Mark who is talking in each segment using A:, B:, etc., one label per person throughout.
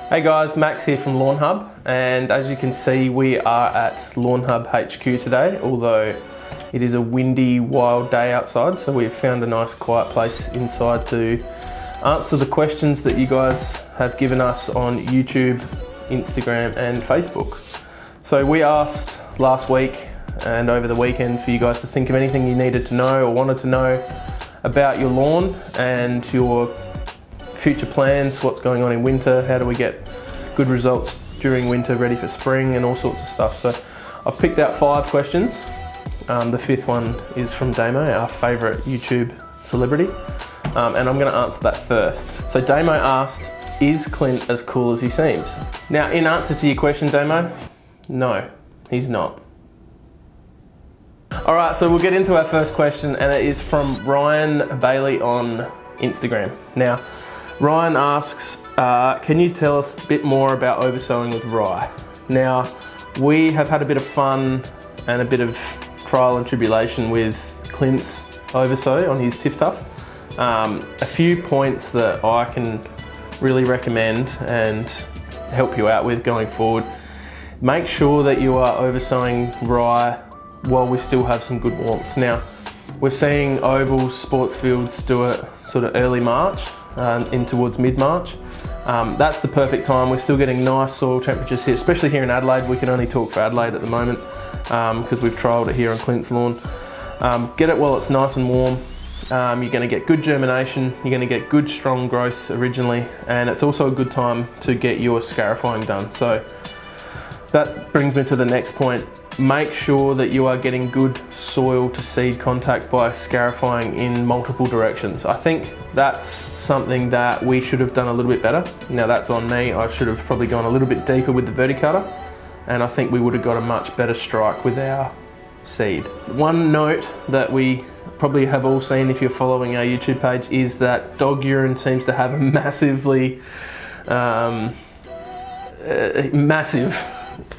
A: Hey guys, Max here from Lawn Hub, and as you can see we are at Lawn Hub HQ today, although it is a windy, wild day outside, so we've found a nice quiet place inside to answer the questions that you guys have given us on YouTube, Instagram and Facebook. So we asked last week and over the weekend for you guys to think of anything you needed to know or wanted to know about your lawn and your future plans, what's going on in winter, how do we get good results during winter, ready for spring and all sorts of stuff. So I've picked out 5 questions. The 5th one is from Damo, our favourite YouTube celebrity, and I'm going to answer that first. So Damo asked, is Clint as cool as he seems? Now in answer to your question, Damo, no, he's not. Alright, so we'll get into our first question, and it is from Ryan Bailey on Instagram. Now, Ryan asks, can you tell us a bit more about oversowing with rye? Now, we have had a bit of fun and a bit of trial and tribulation with Clint's oversow on his Tiff Tuff. A few points that I can really recommend and help you out with going forward. Make sure that you are oversowing rye while we still have some good warmth. Now, we're seeing ovals, sports fields do it sort of early March, in towards mid-March. That's the perfect time. We're still getting nice soil temperatures here, especially here in Adelaide. We can only talk for Adelaide at the moment because we've trialled it here on Clint's lawn. Get it while it's nice and warm. You're going to get good germination, you're going to get good strong growth originally, and it's also a good time to get your scarifying done. So that brings me to the next point. Make sure that you are getting good soil to seed contact by scarifying in multiple directions. I think that's something that we should have done a little bit better. Now that's on me. I should have probably gone a little bit deeper with the verticutter, and I think we would have got a much better strike with our seed. One note that we probably have all seen if you're following our YouTube page is that dog urine seems to have a massive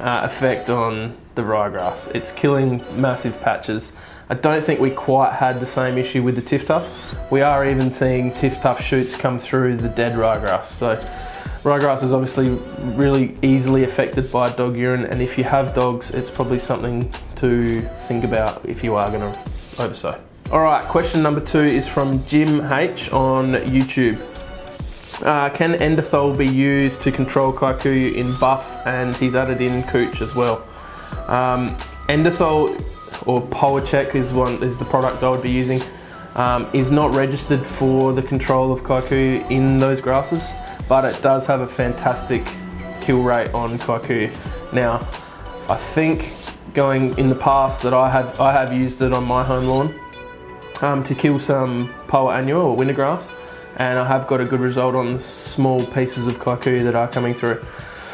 A: effect on the ryegrass. It's killing massive patches. I don't think we quite had the same issue with the Tiff Tuff. We are even seeing Tiff Tuff shoots come through the dead ryegrass. So ryegrass is obviously really easily affected by dog urine, and if you have dogs, it's probably something to think about if you are going to oversow. Alright, question number 2 is from Jim H on YouTube. Can endothol be used to control kikuyu in buff? And he's added in cooch as well. Endothol or Powercheck is the product I would be using. Is not registered for the control of kikuyu in those grasses, but it does have a fantastic kill rate on kikuyu. Now, I think going in the past that I have used it on my home lawn to kill some Poa annua or winter grass, and I have got a good result on small pieces of kikuyu that are coming through.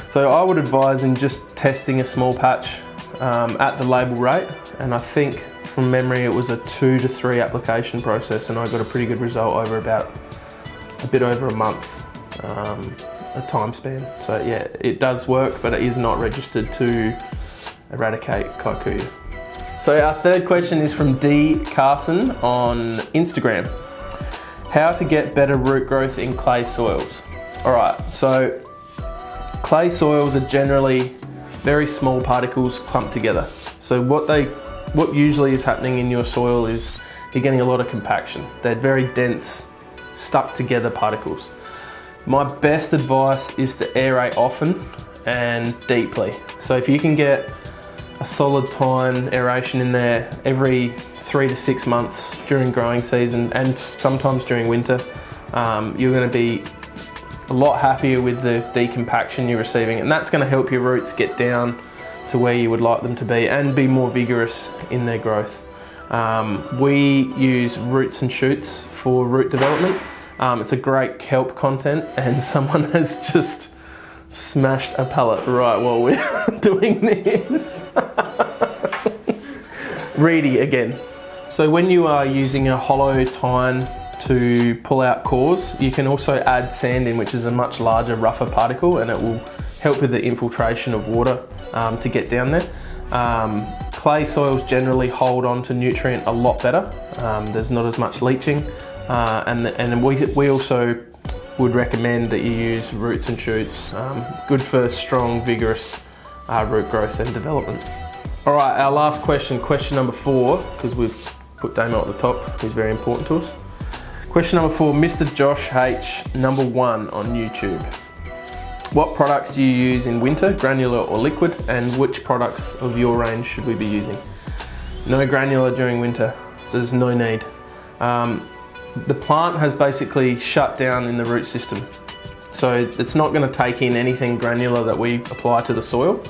A: So I would advise in just testing a small patch at the label rate, and I think from memory it was a 2 to 3 application process, and I got a pretty good result over about a bit over a month a time span. So yeah, it does work, but it is not registered to eradicate kikuyu. So our 3rd question is from D Carson on Instagram. How to get better root growth in clay soils. Alright, so clay soils are generally very small particles clumped together. So what usually is happening in your soil is you're getting a lot of compaction. They're very dense, stuck together particles. My best advice is to aerate often and deeply. So if you can get a solid tine aeration in there every 3 to 6 months during growing season and sometimes during winter, you're going to be a lot happier with the decompaction you're receiving, and that's going to help your roots get down to where you would like them to be and be more vigorous in their growth. We use roots and shoots for root development. It's a great kelp content, and someone has just smashed a pallet right while we're doing this. Reedy again. So when you are using a hollow tine to pull out cores, you can also add sand in, which is a much larger, rougher particle, and it will help with the infiltration of water to get down there. Clay soils generally hold on to nutrient a lot better. There's not as much leaching, and we also would recommend that you use Roots and Shoots. Good for strong, vigorous root growth and development. All right, our last question, question number 4, because we've put Damo at the top, he's very important to us. Question number 4, Mr. Josh H, number 1 on YouTube. What products do you use in winter, granular or liquid, and which products of your range should we be using? No granular during winter, so there's no need. The plant has basically shut down in the root system, so it's not going to take in anything granular that we apply to the soil.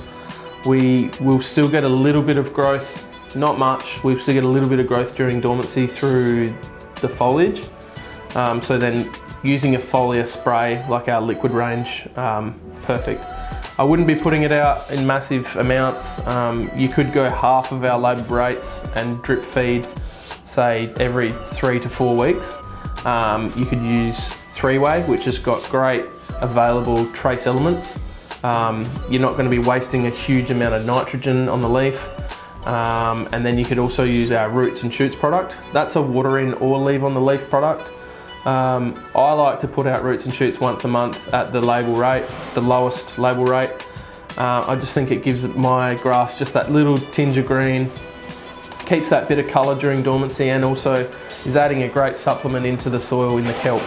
A: We will still get a little bit of growth, not much, we'll still get a little bit of growth during dormancy through the foliage. So then using a foliar spray like our liquid range, perfect. I wouldn't be putting it out in massive amounts. You could go half of our labour rates and drip feed, say every 3 to 4 weeks. You could use 3-way, which has got great available trace elements. You're not going to be wasting a huge amount of nitrogen on the leaf. And then you could also use our Roots and Shoots product. That's a water in or leave on the leaf product. I like to put out Roots and Shoots once a month at the label rate, the lowest label rate. I just think it gives my grass just that little tinge of green, keeps that bit of colour during dormancy, and also is adding a great supplement into the soil in the kelp.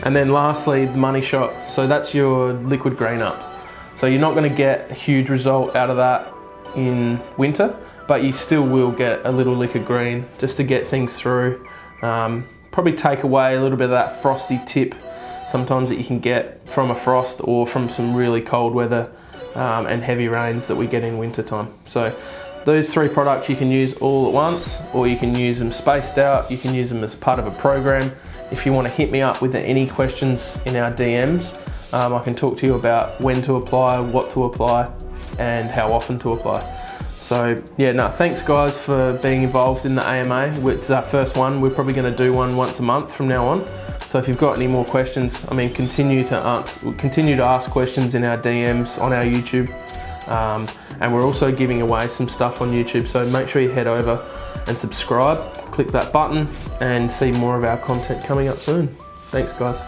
A: And then lastly, Money Shot. So that's your liquid green up. So you're not going to get a huge result out of that in winter, but you still will get a little lick of green just to get things through. Probably take away a little bit of that frosty tip sometimes that you can get from a frost or from some really cold weather and heavy rains that we get in winter time. So those 3 products you can use all at once, or you can use them spaced out, you can use them as part of a program. If you want to hit me up with any questions in our DMs, I can talk to you about when to apply, what to apply, and how often to apply. So yeah, no, thanks guys for being involved in the AMA. It's our first one. We're probably going to do one once a month from now on. So if you've got any more questions, I mean, continue to ask questions in our DMs on our YouTube. And we're also giving away some stuff on YouTube. So make sure you head over and subscribe, click that button, and see more of our content coming up soon. Thanks guys.